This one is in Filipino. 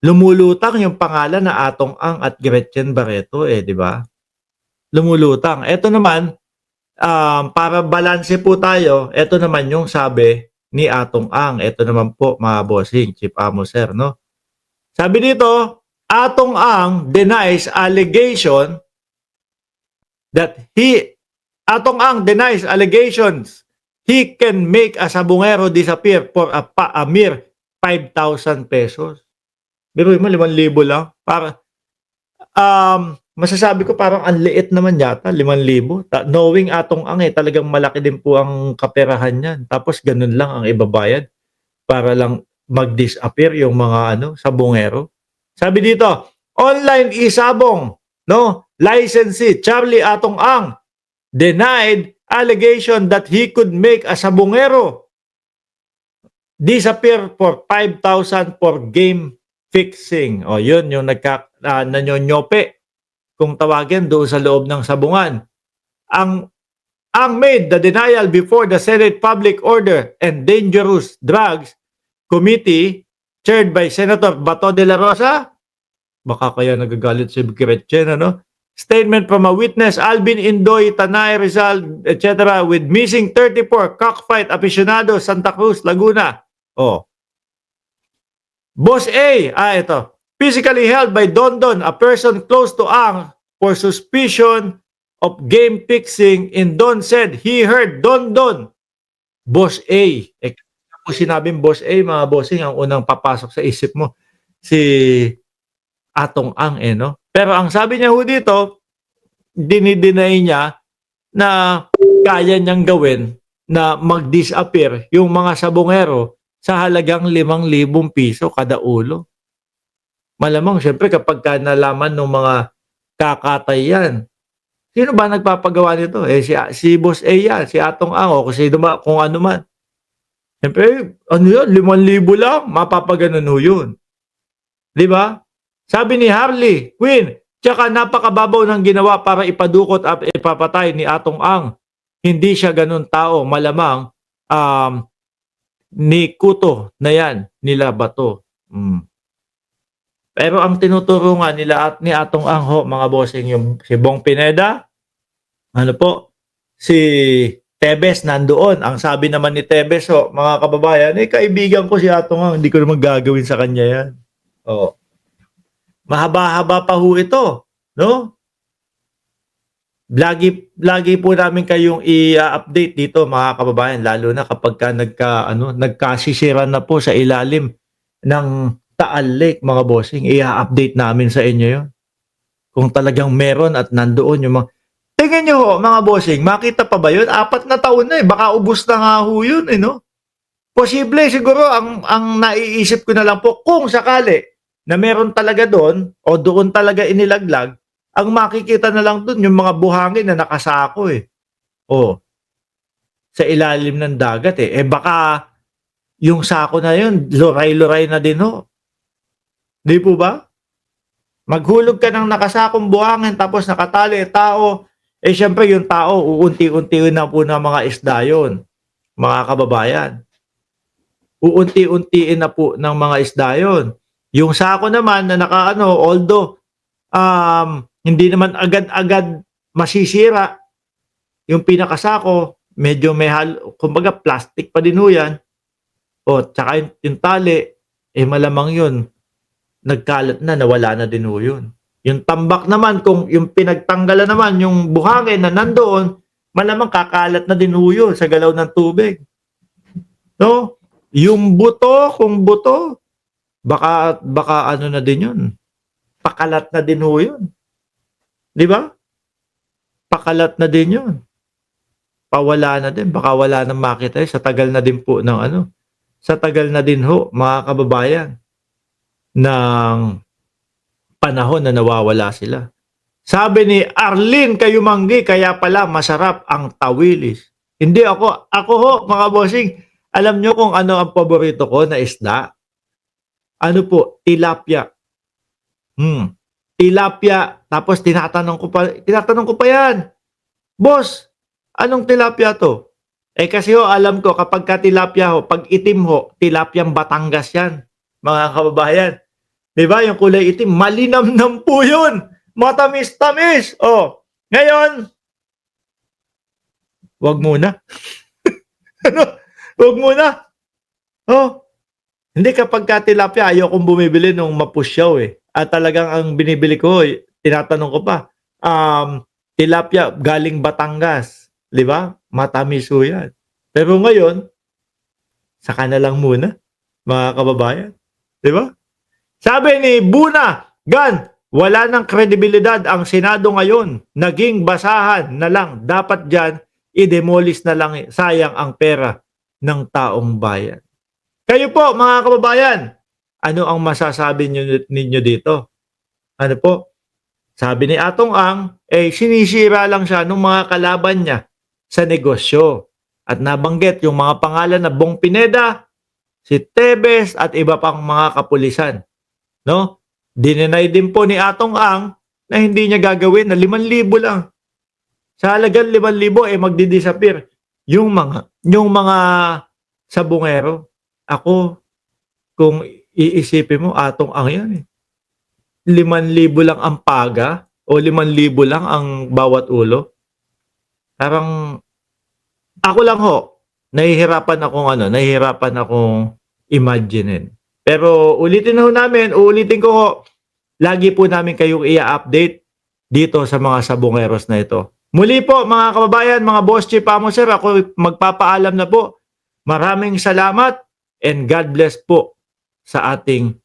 lumulutang yung pangalan na Atong Ang at Gretchen Barreto, eh, 'di ba? Lumulutang. Eto naman, para balanse po tayo, eto naman yung sabi ni Atong Ang. Eto naman po mga bossing, Chief Amo Sir, no? Sabi dito, Atong Ang denies allegation that he Atong Ang denies allegations he can make a sabungero disappear for a mere 5,000 pesos. Biruin mo, 5,000 lang. Para, masasabi ko parang ang liit naman yata, 5,000. Knowing Atong Ang, talagang malaki din po ang kaperahan niyan. Tapos ganun lang ang ibabayad para lang mag-disappear yung mga sabungero. Sabi dito, online isabong, no? Licensee Charlie Atong Ang denied allegation that he could make a sabungero disappear for 5,000 for game fixing. O yun, yung nanyonyope kung tawagin doon sa loob ng sabungan. Ang made the denial before the Senate Public Order and Dangerous Drugs Committee chaired by Senator Bato de la Rosa. Baka kaya nagagalit si Gretchen, ano? Statement from a witness, Alvin Indoy, Tanay, Rizal, etc. with missing 34 cockfight aficionados, Santa Cruz, Laguna. Oh. Boss A, ito. Physically held by Dondon, a person close to Ang, for suspicion of game fixing, and Don said he heard Dondon. Boss A. Kung sinabing Boss A, mga bossing, ang unang papasok sa isip mo, si Atong Ang, no? Pero ang sabi niya ho dito, dinideny niya na kaya niyang gawin na mag-disappear yung mga sabungero sa halagang 5,000 piso kada ulo. Malamang, syempre, kapag nalaman ng mga kakatay yan, sino ba nagpapagawa nito? Si Boss A yan, si Atong Ang, o kung ano man. Syempre, ano yun, 5,000 lang, mapapaganon ho yun. Di ba? Sabi ni Harley Quinn, tsaka napakababaw ng ginawa para ipadukot at ipapatay ni Atong Ang. Hindi siya ganun tao. Malamang ni Kuto na yan, nila Bato. Pero ang tinuturo nga nila ni Atong Ang ho, mga bossing, yung si Bong Pineda, si Tebes nandoon. Ang sabi naman ni Tebes, mga kababayan, kaibigan ko si Atong Ang, hindi ko naman gagawin sa kanya yan. Mahaba-haba pa ho ito, no? Lagi po namin kayong i-update dito, mga kababayan, lalo na kapag nagkasisiran na po sa ilalim ng Taal Lake, mga bossing, i-update namin sa inyo 'yon. Kung talagang meron at nandoon yung mga tingnan niyo ho, mga bossing, makita pa ba 'yun? 4 na taon na baka ubos na nga ho 'yun, no? Posible siguro ang naiisip ko na lang po kung sakali na meron talaga doon o doon talaga inilaglag, ang makikita na lang doon yung mga buhangin na nakasako sa ilalim ng dagat baka yung sako na yun luray-luray na din ho. Di po ba? Maghulog ka ng nakasakong buhangin tapos nakatali tao, syempre yung tao uunti-unti na po ng mga isda yun, mga kababayan. Uunti-untiin na po ng mga isda yun. Yung sako naman na although hindi naman agad-agad masisira, yung pinakasako, medyo may kumbaga plastic pa din ho yan. Tsaka yung tali, malamang yun, nagkalat na, nawala na din ho yun. Yung tambak naman, kung yung pinagtanggalan naman, yung buhangin na nandoon, malamang kakalat na din ho yun sa galaw ng tubig. No? Yung buto, kung buto, baka ano na din yun. Pakalat na din ho yun. Di ba? Pakalat na din yun. Pawala na din. Baka wala nang makita. Sa tagal na din po ng sa tagal na din ho, mga kababayan, ng panahon na nawawala sila. Sabi ni Arlene Kayumanggi, kaya pala masarap ang tawilis. Hindi ako ho, mga bossing, alam nyo kung ano ang paborito ko na isda? Ano po? Tilapia. Tilapia. Tapos tinatanong ko pa yan. Boss, anong tilapia to? Kasi ho, alam ko kapag ka tilapia ho, pag itim ho, tilapiang Batangas yan, mga kababayan. 'Di ba? Yung kulay itim, malinamnam po yun. Matamis-tamis. Oh, ngayon, wag muna. Ano? Wag muna. Oh, hindi kapag ka tilapia, ayokong bumibili nung mapusyaw eh. At talagang ang binibili ko, tinatanong ko pa, tilapia galing Batangas. 'Di ba? Matamis ho yan. Pero ngayon, saka na lang muna, mga kababayan. 'Di ba? Sabi ni Buna Gan, wala ng kredibilidad ang Senado ngayon. Naging basahan na lang. Dapat dyan, i-demolish na lang. Sayang ang pera ng taong bayan. Kayo po, mga kababayan, ano ang masasabi ninyo dito? Ano po? Sabi ni Atong Ang, sinisira lang siya ng mga kalaban niya sa negosyo. At nabanggit yung mga pangalan na Bong Pineda, si Tebes at iba pang mga kapulisan. No? Dinenay din po ni Atong Ang na hindi niya gagawin na 5,000 lang. Sa halagang 5,000 magdi-disappear yung mga sabungero. Ako, kung iisipin mo, Atong Ang yan eh. 5,000 lang ang paga o 5,000 lang ang bawat ulo. Parang ako lang ho, nahihirapan akong imaginein. Pero uulitin ko ho, lagi po namin kayong i-update dito sa mga sabongeros na ito. Muli po mga kababayan, mga Boss Chief Amoser, ako magpapaalam na po. Maraming salamat and God bless po sa ating